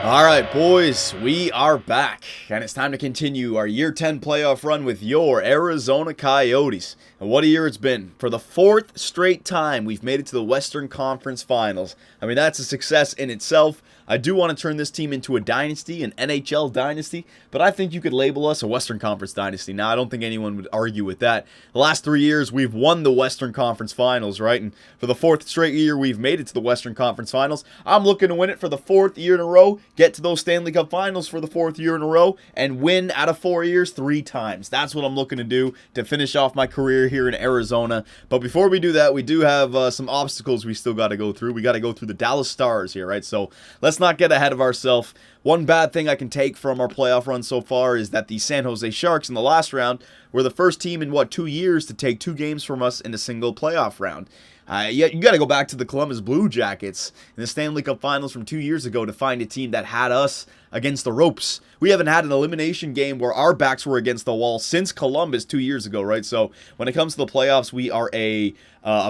All right, boys, we are back, and it's time to continue our Year 10 playoff run with your Arizona Coyotes. And what a year it's been. For the fourth straight time, we've made it to the Western Conference Finals. I mean, that's a success in itself. I do want to turn this team into a dynasty, an NHL dynasty, but I think you could label us a Western Conference dynasty. Now, I don't think anyone would argue with that. The last 3 years, we've won the Western Conference Finals, right? And for the fourth straight year, we've made it to the Western Conference Finals. I'm looking to win it for the fourth year in a row, get to those Stanley Cup Finals for the fourth year in a row, and win out of 4 years 3 times. That's what I'm looking to do to finish off my career here in Arizona. But before we do that, we do have some obstacles we still got to go through. We got to go through the Dallas Stars here, right? So let's not get ahead of ourselves. One bad thing I can take from our playoff run so far is that the San Jose Sharks in the last round were the first team in, 2 years to take 2 games from us in a single playoff round. You got to go back to the Columbus Blue Jackets in the Stanley Cup Finals from 2 years ago to find a team that had us against the ropes. We haven't had an elimination game where our backs were against the wall since Columbus 2 years ago, right? So when it comes to the playoffs, we are a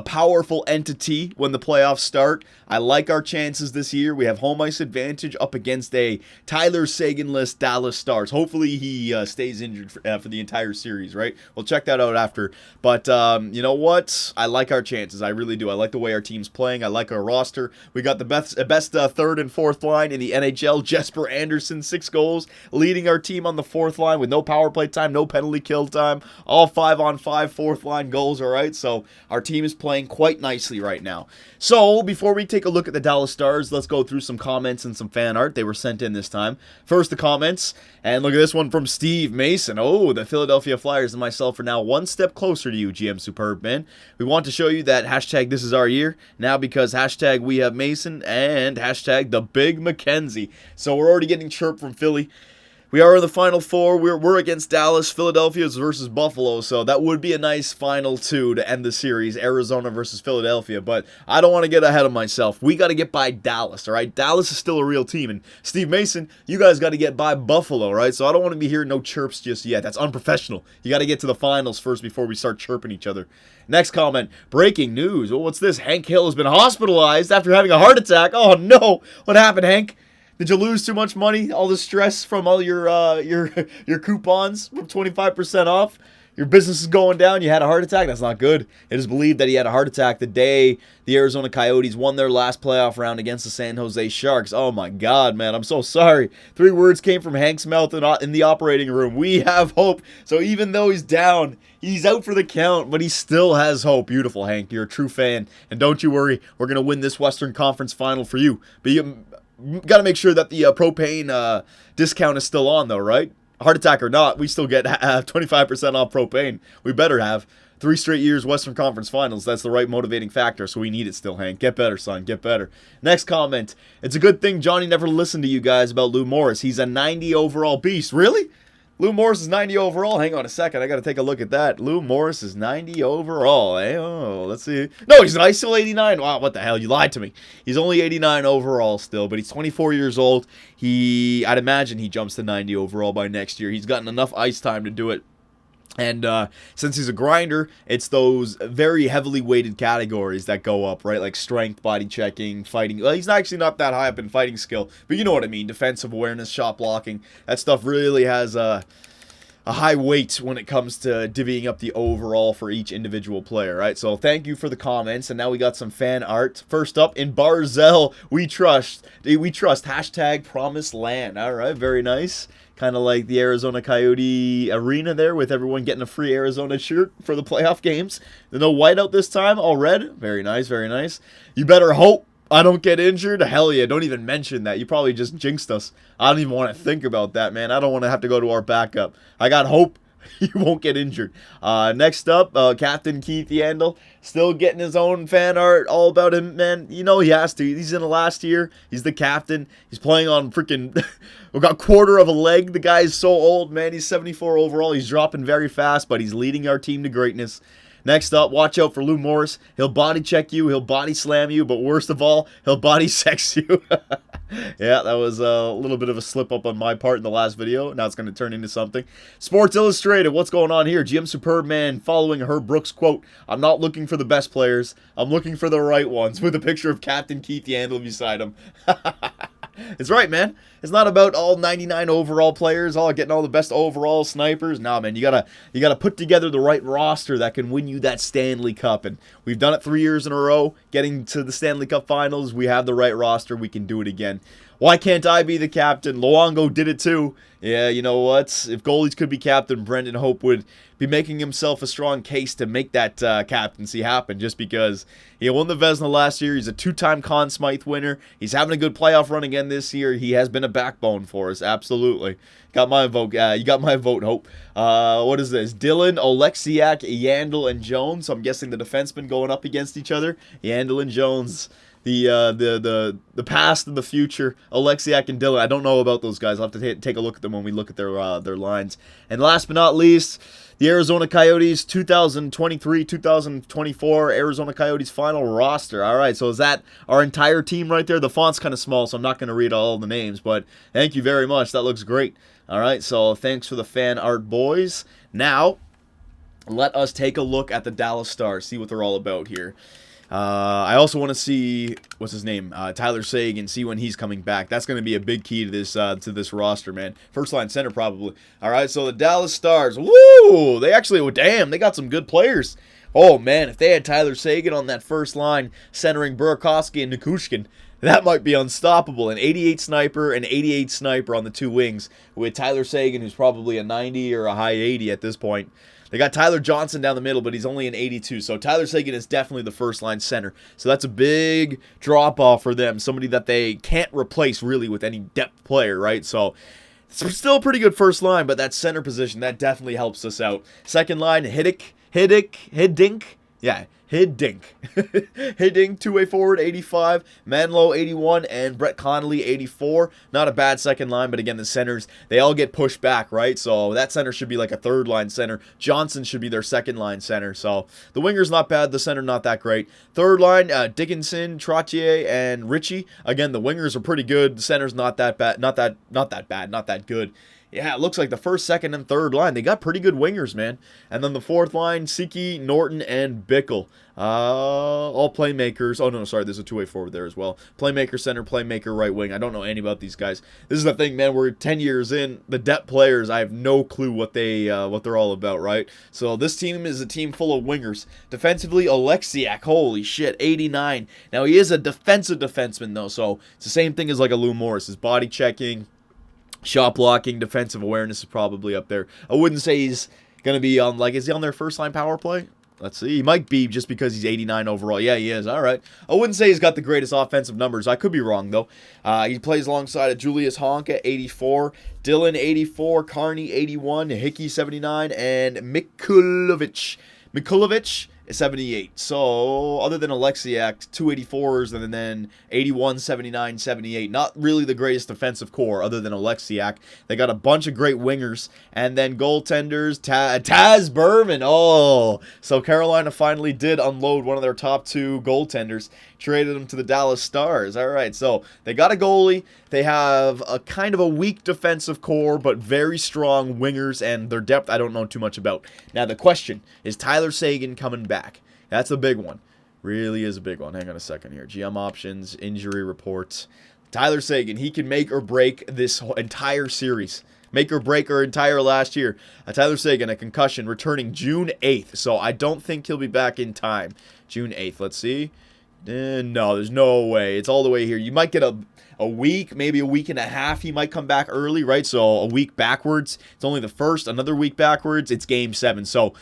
powerful entity when the playoffs start. I like our chances this year. We have home ice advantage up against a Tyler Seguin-less Dallas Stars. Hopefully he stays injured for the entire series, right? We'll check that out after. But you know what? I like our chances. I really do. I like the way our team's playing. I like our roster. We got the best third and fourth line in the NHL. Jesper Anderson, 6 goals, leading our team on the fourth line with no power play time, no penalty kill time. All 5-on-5 fourth line goals, all right? So our team is playing quite nicely right now. So before we take a look at the Dallas Stars, let's go through some comments and some fan art. They were sent in this time. First, the comments. And look at this one from Steve Mason. Oh, the Philadelphia Flyers and myself are now one step closer to you, GM Superb Man. We want to show you that hashtag this is our year now because hashtag we have Mason and hashtag the Big McKenzie. So we're already getting chirped from Philly. We are in the Final Four. We're against Dallas. Philadelphia versus Buffalo. So that would be a nice Final 2 to end the series. Arizona versus Philadelphia. But I don't want to get ahead of myself. We got to get by Dallas, all right? Dallas is still a real team. And Steve Mason, you guys got to get by Buffalo, right? So I don't want to be hearing no chirps just yet. That's unprofessional. You got to get to the finals first before we start chirping each other. Next comment. Breaking news. Well, what's this? Hank Hill has been hospitalized after having a heart attack. Oh, no. What happened, Hank? Did you lose too much money? All the stress from all your coupons from 25% off? Your business is going down. You had a heart attack? That's not good. It is believed that he had a heart attack the day the Arizona Coyotes won their last playoff round against the San Jose Sharks. Oh my God, man. I'm so sorry. 3 words came from Hank's mouth in the operating room. We have hope. So even though he's down, he's out for the count, but he still has hope. Beautiful, Hank. You're a true fan. And don't you worry. We're going to win this Western Conference Final for you. But got to make sure that the propane discount is still on, though, right? Heart attack or not, we still get 25% off propane. We better have. 3 straight years Western Conference Finals. That's the right motivating factor, so we need it still, Hank. Get better, son. Get better. Next comment. It's a good thing Johnny never listened to you guys about Lou Morris. He's a 90 overall beast. Really? Lou Morris is 90 overall. Hang on a second. I got to take a look at that. Lou Morris is 90 overall. Hey, oh, let's see. No, he's not. He's still 89. Wow, what the hell? You lied to me. He's only 89 overall still, but he's 24 years old. I'd imagine he jumps to 90 overall by next year. He's gotten enough ice time to do it. And since he's a grinder, it's those very heavily weighted categories that go up, right? Like strength, body checking, fighting. Well, he's actually not that high up in fighting skill, but you know what I mean. Defensive awareness, shot blocking. That stuff really has a high weight when it comes to divvying up the overall for each individual player, right? So thank you for the comments, and now we got some fan art. First up, in Barzell, we trust. Hashtag Promised Land. All right, very nice. Kind of like the Arizona Coyote arena there with everyone getting a free Arizona shirt for the playoff games. No whiteout this time, all red. Very nice, very nice. You better hope I don't get injured. Hell yeah, don't even mention that. You probably just jinxed us. I don't even want to think about that, man. I don't want to have to go to our backup. I got hope you won't get injured. Next up, Captain Keith Yandel. Still getting his own fan art all about him, man. You know he has to. He's in the last year. He's the captain. He's playing on freaking... we got quarter of a leg. The guy is so old, man. He's 74 overall. He's dropping very fast, but he's leading our team to greatness. Next up, watch out for Lou Morris. He'll body check you. He'll body slam you. But worst of all, he'll body sex you. Yeah, that was a little bit of a slip up on my part in the last video. Now it's going to turn into something. Sports Illustrated, what's going on here? GM Superb Man following Herb Brooks' quote, "I'm not looking for the best players. I'm looking for the right ones," with a picture of Captain Keith Yandel beside him. It's right, man. It's not about all 99 overall players, all getting all the best overall snipers. Nah, man, you gotta put together the right roster that can win you that Stanley Cup. And we've done it 3 years in a row, getting to the Stanley Cup Finals. We have the right roster. We can do it again. Why can't I be the captain? Luongo did it too. Yeah, you know what? If goalies could be captain, Brendan Hope would be making himself a strong case to make that captaincy happen, just because he won the Vezina last year. He's a 2-time Conn Smythe winner. He's having a good playoff run again this year. He has been a backbone for us, absolutely. Got my vote. You got my vote, Hope. What is this? Dylan, Oleksiak, Yandel, and Jones. So I'm guessing the defensemen going up against each other. Yandel and Jones. The past and the future, Oleksiak and Dylan. I don't know about those guys. I'll have to take a look at them when we look at their lines. And last but not least, the Arizona Coyotes 2023-2024 Arizona Coyotes final roster. All right, so is that our entire team right there? The font's kind of small, so I'm not going to read all the names, but thank you very much. That looks great. All right, so thanks for the fan art, boys. Now, let us take a look at the Dallas Stars, see what they're all about here. I also want to see, what's his name, Tyler Seguin, see when he's coming back. That's going to be a big key to this roster, man. First line center, probably. All right, so the Dallas Stars, woo! They actually, damn, they got some good players. Oh, man, if they had Tyler Seguin on that first line, centering Burakovsky and Nikushkin, that might be unstoppable. An 88 sniper and 88 sniper on the two wings, with Tyler Seguin, who's probably a 90 or a high 80 at this point. They got Tyler Johnson down the middle, but he's only an 82. So Tyler Seguin is definitely the first-line center. So that's a big drop-off for them. Somebody that they can't replace, really, with any depth player, right? So it's still a pretty good first line, but that center position, that definitely helps us out. Second line, Hiddink. Yeah, Hiddink. Hiddink, two-way forward, 85. Manlow, 81. And Brett Connolly, 84. Not a bad second line, but again, the centers, they all get pushed back, right? So that center should be like a third-line center. Johnson should be their second-line center. So the winger's not bad. The center not that great. Third line, Dickinson, Trottier, and Ritchie. Again, the wingers are pretty good. The center's not that bad. Not that good. Yeah, it looks like the first, second, and third line, they got pretty good wingers, man. And then the fourth line, Siki, Norton, and Bickle. All playmakers. Oh, no, sorry, there's a two-way forward there as well. Playmaker center, playmaker right wing. I don't know any about these guys. This is the thing, man. We're 10 years in. The depth players, I have no clue what they're all about, right? So this team is a team full of wingers. Defensively, Oleksiak, holy shit, 89. Now, he is a defensive defenseman, though, so it's the same thing as like a Lou Morris. His body checking, shot blocking, defensive awareness is probably up there. I wouldn't say he's going to be on, like, is he on their first line power play? Let's see. He might be just because he's 89 overall. Yeah, he is. All right. I wouldn't say he's got the greatest offensive numbers. I could be wrong, though. He plays alongside of Julius Honk at 84, Dylan 84, Carney 81, Hickey 79, and Mikulovic 78. So, other than Oleksiak, 284s, and then 81, 79, 78. Not really the greatest defensive core other than Oleksiak. They got a bunch of great wingers. And then goaltenders, Taz Berman. Oh, so Carolina finally did unload one of their top two goaltenders. Traded him to the Dallas Stars. All right, so they got a goalie. They have a kind of a weak defensive core, but very strong wingers, and their depth I don't know too much about. Now, the question, is Tyler Seguin coming back? That's a big one. Really is a big one. Hang on a second here. GM options, injury reports. Tyler Seguin, he can make or break this entire series. Make or break our entire last year. Tyler Seguin, a concussion, returning June 8th. So I don't think he'll be back in time. June 8th. Let's see. No, there's no way. It's all the way here. You might get a week, maybe a week and a half. He might come back early, right? So a week backwards. It's only the first. Another week backwards. It's Game 7. So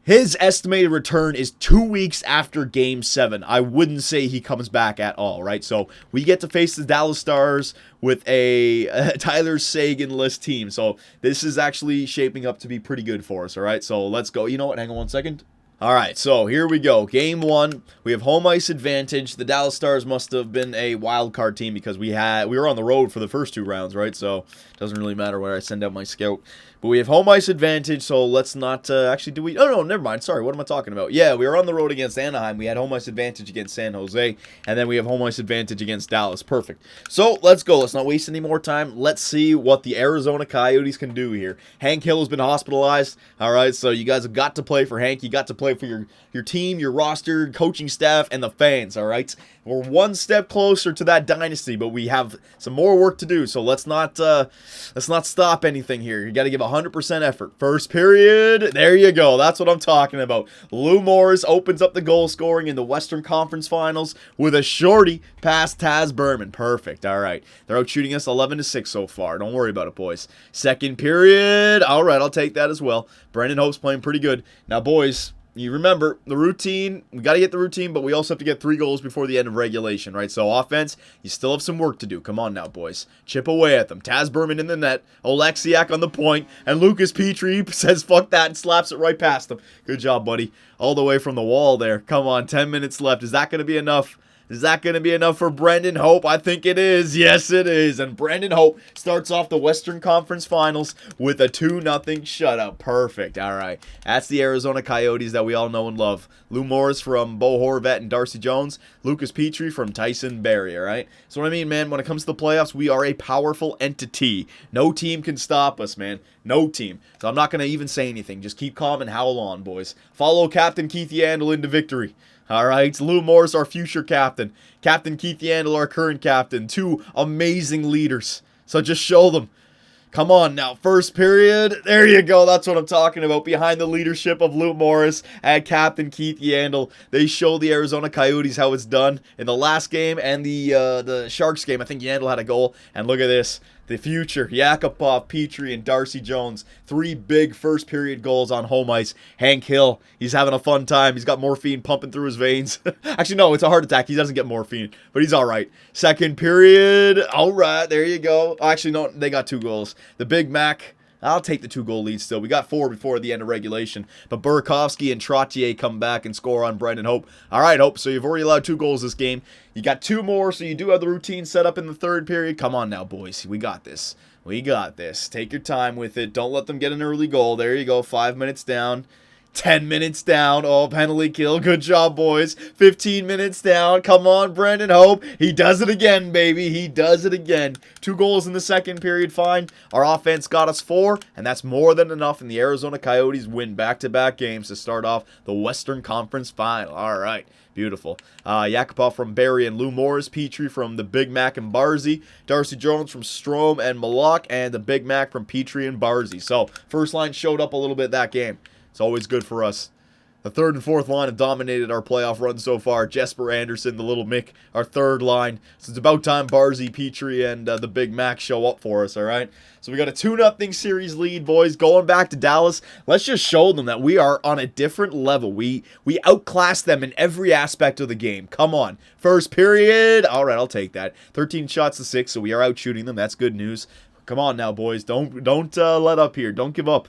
his estimated return is 2 weeks after Game 7. I wouldn't say he comes back at all, right? So we get to face the Dallas Stars with a Tyler Seguin-less team. So this is actually shaping up to be pretty good for us, all right? So let's go. You know what? Hang on one second. All right, so here we go. Game 1, we have home ice advantage. The Dallas Stars must have been a wild card team because we were on the road for the first 2 rounds, right? So it doesn't really matter where I send out my scout. But we have home ice advantage, so let's not actually do we... Oh, no, never mind. Sorry, what am I talking about? Yeah, we were on the road against Anaheim. We had home ice advantage against San Jose, and then we have home ice advantage against Dallas. Perfect. So let's go. Let's not waste any more time. Let's see what the Arizona Coyotes can do here. Hank Hill has been hospitalized. All right, so you guys have got to play for Hank. You got to play play for your team, your roster, coaching staff, and the fans, all right? We're one step closer to that dynasty, but we have some more work to do, so let's not stop anything here. You got to give 100% effort. First period, there you go. That's what I'm talking about. Lou Morris opens up the goal scoring in the Western Conference Finals with a shorty past Taz Berman. Perfect. All right. They're out shooting us 11-6 so far. Don't worry about it, boys. Second period. All right, I'll take that as well. Brendan Hope's playing pretty good. Now, boys, you remember the routine. We got to get the routine, but we also have to get 3 goals before the end of regulation, right? So offense, you still have some work to do. Come on now, boys. Chip away at them. Taz Berman in the net. Oleksiak on the point. And Lucas Petrie says, fuck that, and slaps it right past him. Good job, buddy. All the way from the wall there. Come on, 10 minutes left. Is that going to be enough? Is that going to be enough for Brendan Hope? I think it is. Yes, it is. And Brendan Hope starts off the Western Conference Finals with a 2-0 shutout. Perfect. All right. That's the Arizona Coyotes that we all know and love. Lou Morris from Bo Horvat and Darcy Jones. Lucas Petrie from Tyson Barrie, all right? So what I mean, man, when it comes to the playoffs, we are a powerful entity. No team can stop us, man. No team. So I'm not going to even say anything. Just keep calm and howl on, boys. Follow Captain Keith Yandel into victory. All right, Lou Morris, our future captain. Captain Keith Yandel, our current captain. 2 amazing leaders. So just show them. Come on now, first period. There you go. That's what I'm talking about. Behind the leadership of Lou Morris and Captain Keith Yandel, they show the Arizona Coyotes how it's done in the last game and the Sharks game. I think Yandel had a goal. And look at this. The future, Yakupov, Petrie, and Darcy Jones. 3 big first period goals on home ice. Hank Hill, he's having a fun time. He's got morphine pumping through his veins. Actually, no, it's a heart attack. He doesn't get morphine, but he's all right. Second period. All right, there you go. Actually, no, they got 2 goals. The Big Mac, I'll take the 2-goal lead still. We got 4 before the end of regulation. But Burakovsky and Trottier come back and score on Brendan Hope. All right, Hope, so you've already allowed 2 goals this game. You got 2 more, so you do have the routine set up in the third period. Come on now, boys. We got this. We got this. Take your time with it. Don't let them get an early goal. There you go. 5 minutes down. 10 minutes down. Oh, penalty kill. Good job, boys. 15 minutes down. Come on, Brendan Hope. He does it again, baby. He does it again. 2 goals in the second period. Fine. Our offense got us 4, and that's more than enough. And the Arizona Coyotes win back-to-back games to start off the Western Conference Final. All right. Beautiful. Yakupov from Barrie and Lou Morris. Petrie from the Big Mac and Barzy. Darcy Jones from Strome and Malak. And the Big Mac from Petrie and Barzy. So, first line showed up a little bit that game. It's always good for us. The third and fourth line have dominated our playoff run so far. Jesper Anderson, the little Mick, our third line. So it's about time Barzy, Petrie, and the Big Mac show up for us, all right? So we got a 2-0 series lead, boys. Going back to Dallas, let's just show them that we are on a different level. We outclass them in every aspect of the game. Come on. First period. All right, I'll take that. 13 shots to 6, so we are out shooting them. That's good news. Come on now, boys. Don't let up here. Don't give up.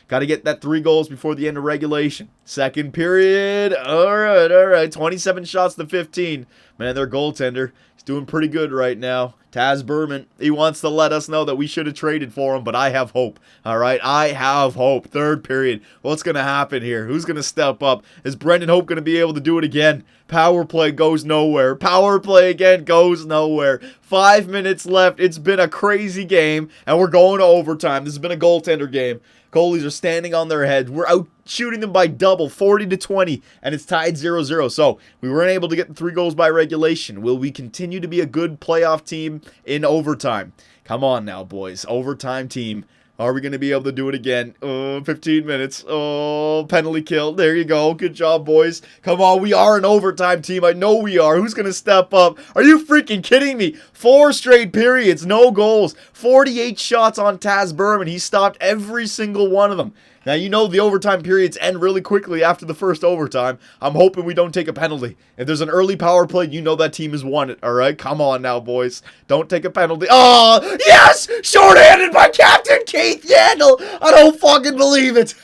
Got to get that 3 goals before the end of regulation. Second period. All right. 27 shots to 15. Man, their goaltender, he's doing pretty good right now. Taz Berman, he wants to let us know that we should have traded for him, but I have hope. All right, I have hope. Third period. What's going to happen here? Who's going to step up? Is Brendan Hope going to be able to do it again? Power play goes nowhere. Power play again goes nowhere. 5 minutes left. It's been a crazy game, and we're going to overtime. This has been a goaltender game. Goalies are standing on their heads. We're out shooting them by double, 40-20, and it's tied 0-0. So we weren't able to get the 3 goals by regulation. Will we continue to be a good playoff team in overtime? Come on now, boys. Overtime team. Are we going to be able to do it again? 15 minutes. Oh, penalty kill. There you go. Good job, boys. Come on, we are an overtime team. I know we are. Who's going to step up? Are you freaking kidding me? 4 straight periods, no goals. 48 shots on Taz Berman. He stopped every single one of them. Now, you know the overtime periods end really quickly after the first overtime. I'm hoping we don't take a penalty. If there's an early power play, you know that team has won it, all right? Come on now, boys. Don't take a penalty. Oh, yes! Shorthanded by Captain Keith Yandel! I don't fucking believe it!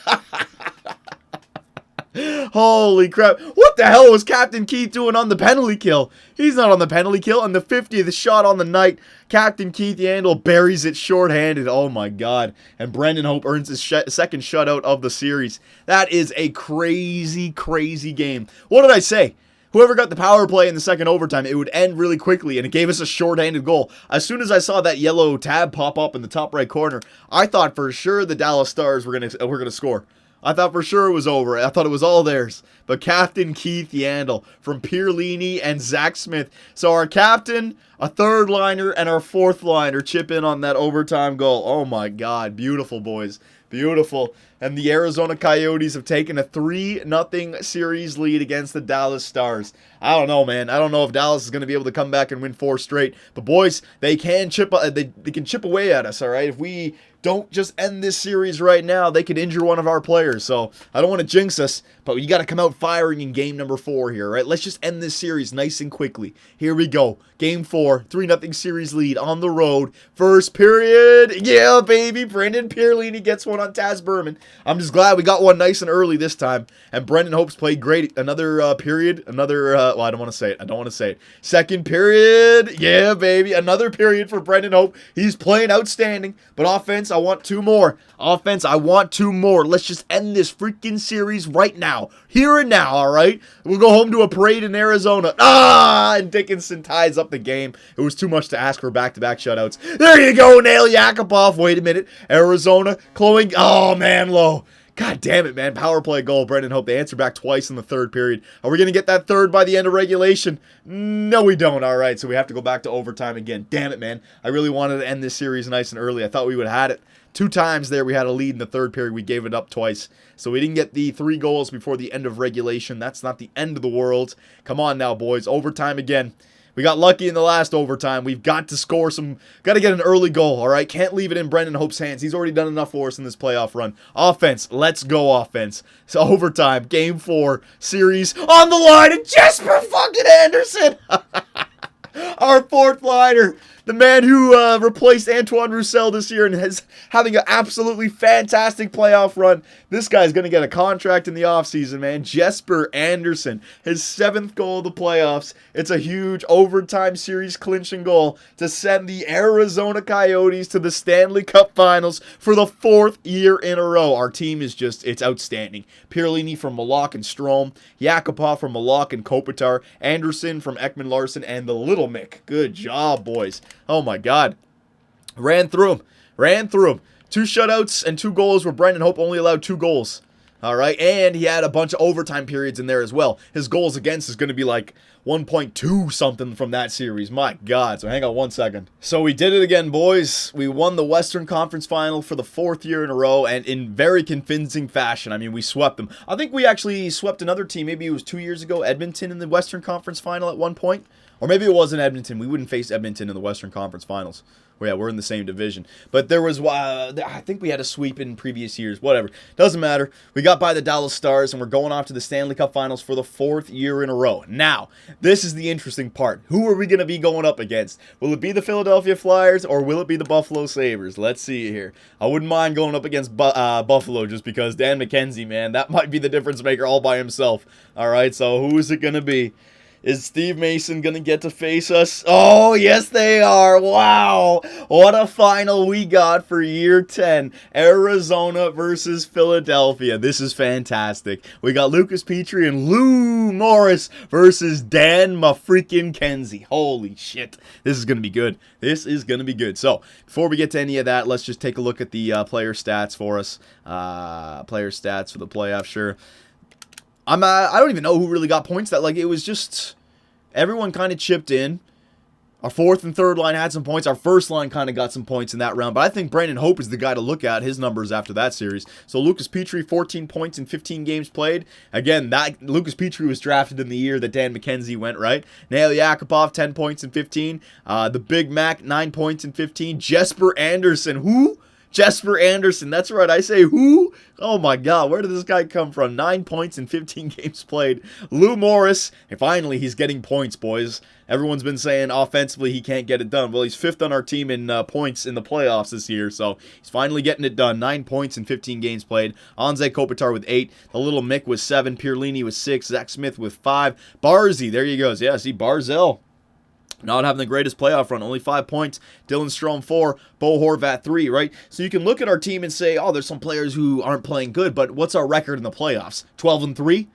Holy crap. What the hell was Captain Keith doing on the penalty kill? He's not on the penalty kill. On the 50th shot on the night, Captain Keith Yandel buries it shorthanded. Oh my god. And Brendan Hope earns his second shutout of the series. That is a crazy, crazy game. What did I say? Whoever got the power play in the second overtime, it would end really quickly, and it gave us a shorthanded goal. As soon as I saw that yellow tab pop up in the top right corner, I thought for sure the Dallas Stars were gonna score. I thought for sure it was over. I thought it was all theirs. But Captain Keith Yandel from Pierlini and Zach Smith. So our captain, a third liner, and our fourth liner chip in on that overtime goal. Oh my God. Beautiful, boys. Beautiful. And the Arizona Coyotes have taken a 3-0 series lead against the Dallas Stars. I don't know, man. I don't know if Dallas is going to be able to come back and win 4 straight. But boys, they can chip away at us, all right? If we don't just end this series right now, they could injure one of our players. So I don't want to jinx us, but you got to come out firing in game number 4 here, right? Let's just end this series nice and quickly. Here we go. Game 4, 3-0 series lead on the road. First period. Yeah, baby. Brendan Pierlini gets one on Taz Berman. I'm just glad we got one nice and early this time. And Brendan Hope's played great. Another period. Another, well, I don't want to say it. Second period. Yeah, baby. Another period for Brendan Hope. He's playing outstanding. But offense, I want 2 more. Offense, I want 2 more. Let's just end this freaking series right now. Here and now, all right? We'll go home to a parade in Arizona. And Dickinson ties up the game. It was too much to ask for back-to-back shutouts. There you go, Nail Yakupov. Wait a minute. Arizona, Chloe. Oh, man, low. God damn it, man. Power play goal, Brendan Hope. They answer back twice in the third period. Are we going to get that third by the end of regulation? No, we don't. All right, so we have to go back to overtime again. Damn it, man. I really wanted to end this series nice and early. I thought we would have had it. 2 times there we had a lead in the third period. We gave it up twice. So we didn't get the 3 goals before the end of regulation. That's not the end of the world. Come on now, boys. Overtime again. We got lucky in the last overtime. We've got to score some, got to get an early goal, all right? Can't leave it in Brendan Hope's hands. He's already done enough for us in this playoff run. Offense, let's go offense. So overtime, game 4, series on the line, and Jesper fucking Anderson, our fourth liner. The man who replaced Antoine Roussel this year and is having an absolutely fantastic playoff run. This guy's going to get a contract in the offseason, man. Jesper Anderson, his 7th goal of the playoffs. It's a huge overtime series clinching goal to send the Arizona Coyotes to the Stanley Cup Finals for the 4th year in a row. Our team is just, it's outstanding. Pierlini from Malak and Strome, Yakupov from Malak and Kopitar, Anderson from Ekman Larson, and the Little Mick. Good job, boys. Oh my God. Ran through him. 2 shutouts and 2 goals where Brendan Hope only allowed 2 goals. All right. And he had a bunch of overtime periods in there as well. His goals against is going to be like 1.2 something from that series. My God. So hang on 1 second. So we did it again, boys. We won the Western Conference Final for the 4th year in a row and in very convincing fashion. I mean, we swept them. I think we actually swept another team. Maybe it was 2 years ago, Edmonton in the Western Conference Final at one point. Or maybe it wasn't Edmonton. We wouldn't face Edmonton in the Western Conference Finals. Well, yeah, we're in the same division. But there was, I think we had a sweep in previous years. Whatever. Doesn't matter. We got by the Dallas Stars, and we're going off to the Stanley Cup Finals for the 4th year in a row. Now, this is the interesting part. Who are we going to be going up against? Will it be the Philadelphia Flyers, or will it be the Buffalo Sabres? Let's see here. I wouldn't mind going up against Buffalo just because Dan McKenzie, man, that might be the difference maker all by himself. All right, so who is it going to be? Is Steve Mason going to get to face us? Oh, yes, they are. Wow. What a final we got for year 10. Arizona versus Philadelphia. This is fantastic. We got Lucas Petrie and Lou Morris versus Dan McKenzie. Holy shit. This is going to be good. This is going to be good. So, before we get to any of that, let's just take a look at the player stats for us. Player stats for the playoff, sure. I don't even know who really got points. That, like, it was just everyone kind of chipped in. Our 4th and 3rd line had some points. Our 1st line kind of got some points in that round. But I think Brendan Hope is the guy to look at, his numbers after that series. So Lucas Petrie, 14 points in 15 games played. Again, that Lucas Petrie was drafted in the year that Dan McKenzie went, right? Nail Yakupov, 10 points in 15. The Big Mac, 9 points in 15. Jesper Anderson, who? Jesper Anderson, that's right, I say who? Oh my God, where did this guy come from? 9 points in 15 games played. Lou Morris, and finally he's getting points, boys. Everyone's been saying offensively he can't get it done. Well, he's 5th on our team in points in the playoffs this year, so he's finally getting it done. 9 points in 15 games played. Anze Kopitar with 8. The Little Mick with 7. Pierlini with 6. Zach Smith with 5. Barzy, there he goes. Yeah, see, Barzell. Not having the greatest playoff run, only 5 points. Dylan Strome 4, Bo Horvat 3, right? So you can look at our team and say, oh, there's some players who aren't playing good, but what's our record in the playoffs? 12-3?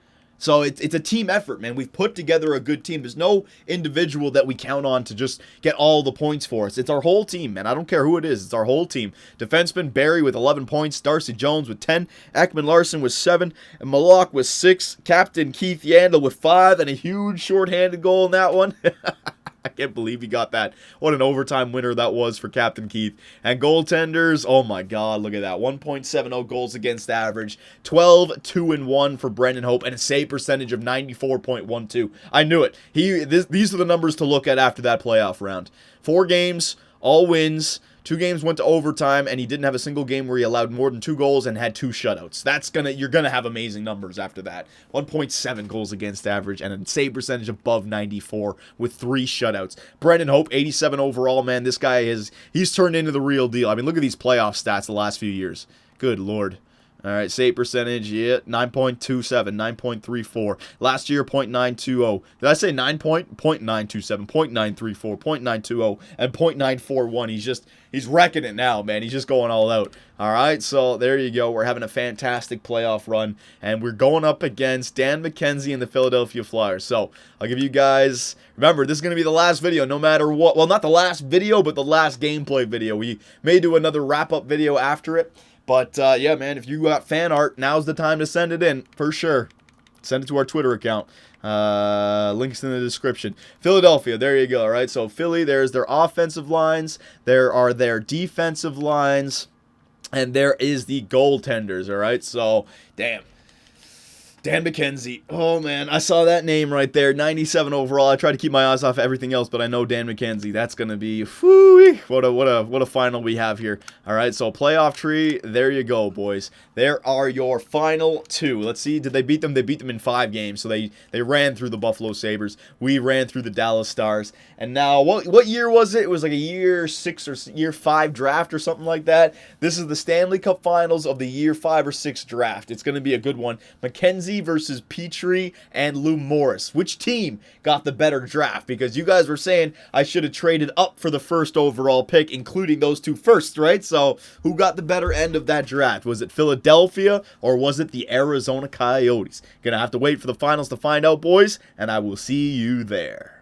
So it's a team effort, man. We've put together a good team. There's no individual that we count on to just get all the points for us. It's our whole team, man. I don't care who it is. It's our whole team. Defenseman Barry with 11 points. Darcy Jones with 10. Ekman Larson with 7. And Malak with 6. Captain Keith Yandel with 5. And a huge shorthanded goal in that one. I can't believe he got that. What an overtime winner that was for Captain Keith. And goaltenders, oh my God, look at that. 1.70 goals against average, 12-2-1 for Brendan Hope, and a save percentage of 94.12. I knew it. These are the numbers to look at after that playoff round. 4 games, all wins. 2 games went to overtime, and he didn't have a single game where he allowed more than 2 goals and had 2 shutouts. You're gonna have amazing numbers after that. 1.7 goals against average and a save percentage above 94 with 3 shutouts. Brendan Hope, 87 overall, man. This guy he's turned into the real deal. I mean, look at these playoff stats the last few years. Good Lord. All right, save percentage, yeah, 9.27, 9.34. Last year, .920. Did I say 9.927, .934, .920, and .941. He's wrecking it now, man. He's just going all out. All right, so there you go. We're having a fantastic playoff run, and we're going up against Dan McKenzie and the Philadelphia Flyers. So I'll give you guys, remember, this is going to be the last video no matter what. Well, not the last video, but the last gameplay video. We may do another wrap-up video after it. But, yeah, man, if you got fan art, now's the time to send it in, for sure. Send it to our Twitter account. Links in the description. Philadelphia, there you go, all right? So, Philly, there's their offensive lines. There are their defensive lines. And there is the goaltenders, all right? So, damn. Dan McKenzie. Oh, man. I saw that name right there. 97 overall. I try to keep my eyes off everything else, but I know Dan McKenzie. That's going to be, whoo, what a final we have here. All right, so playoff tree. There you go, boys. There are your final 2. Let's see. Did they beat them? They beat them in 5 games. So they ran through the Buffalo Sabres. We ran through the Dallas Stars. And now, what year was it? It was like a year 6 or year 5 draft or something like that. This is the Stanley Cup Finals of the year 5 or 6 draft. It's going to be a good one. McKenzie versus Petrie and Lou Morris. Which team got the better draft? Because you guys were saying I should have traded up for the first overall pick, including those 2 firsts, right? So who got the better end of that draft? Was it Philadelphia or was it the Arizona Coyotes? Gonna have to wait for the finals to find out, boys, and I will see you there.